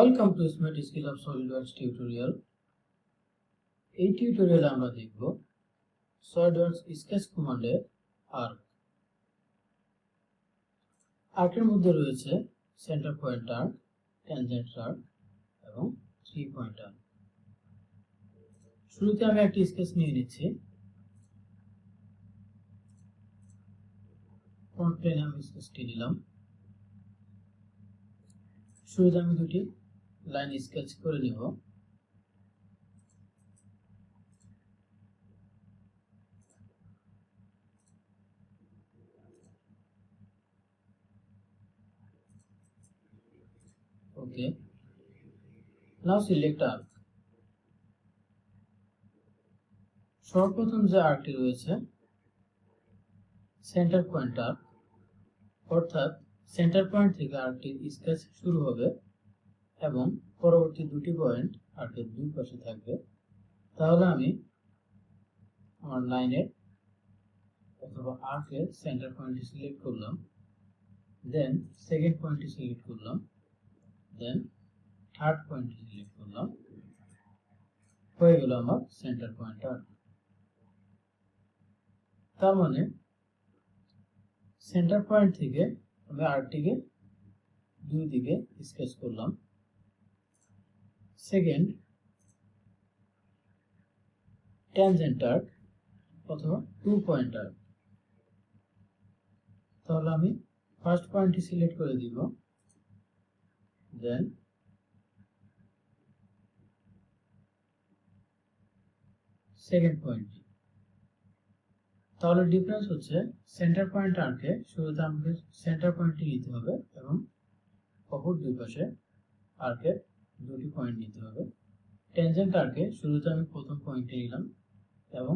Welcome to Smart Skill of SolidWorks tutorial. এই টিউটোরিয়ালে আমরা দেখব SolidWorks স্কেচ কমান্ডে আর্ক। আর্কের মধ্যে রয়েছে centre point arc, tangent arc এবং 3 পয়েন্ট আর্ক। শুরুতে আমি একটি স্কেচ নিয়ে নিচ্ছি। ফ্রন্ট প্লেনে আমি স্কেচটি নিলাম। শুরুতে আমি দুটি লাইন স্কেচ করে নিব। Okay. Now select arc. সর্বপ্রথম যে আর্কটি রয়েছে সেন্টার পয়েন্ট আর্ক, অর্থাৎ সেন্টার পয়েন্ট থেকে আর্কটির স্কেচ শুরু হবে এবং পরবর্তী দুটি পয়েন্ট আর্কের দুই পাশে থাকবে। তাহলে আমি আমার লাইনের অথবা আর্কের সেন্টার পয়েন্টটি সিলেক্ট করলাম, দেন সেকেন্ড পয়েন্টটি সিলেক্ট করলাম, দেন থার্ড পয়েন্টটি সিলেক্ট করলাম। হয়ে গেল আমার সেন্টার পয়েন্ট আর্ক। তার মানে সেন্টার পয়েন্ট থেকে আমি আর্কটিকে দুই দিকে স্কেচ করলাম। সেকেন্ড ট্যানজেন্ট আর্ক অথবা 2 পয়েন্ট আর্ক। তাহলে আমি ফার্স্ট পয়েন্টটি সিলেক্ট করে দিব, দেন সেকেন্ড পয়েন্টটি। তাহলে ডিফারেন্স হচ্ছে সেন্টার পয়েন্ট আর্কে শুরুতে আমাকে সেন্টার পয়েন্টটি নিতে হবে এবং অপর দুই পাশে আর্কের দুটি পয়েন্ট নিতে হবে। ট্যানজেন্ট আর্কে শুরুতে আমি প্রথম পয়েন্টটি নিলাম এবং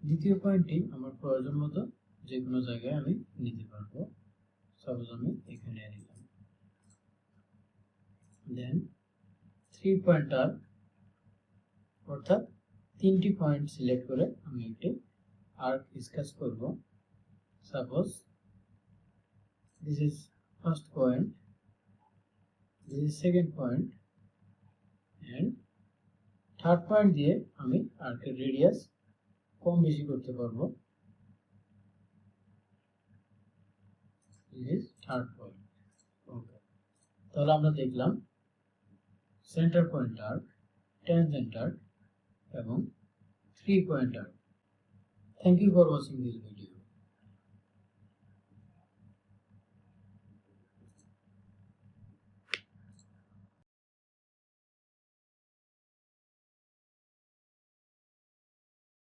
দ্বিতীয় পয়েন্টটি আমার প্রয়োজন মতো যে কোনো জায়গায় আমি নিতে পারবো। সাপোজ আমি এখানে নিলাম। দেন 3 পয়েন্ট আর্ক, অর্থাৎ তিনটি পয়েন্ট সিলেক্ট করে আমি একটি আর্ক স্কেচ করব। Suppose this is first point, this is second point and third point দিয়ে আমি আর্কের রেডিয়াস কম বেশি করতে পারবো। This is third point. Okay, তাহলে আমরা দেখলাম centre point arc, tangent arc এবং 3 point arc. Thank you for watching this video.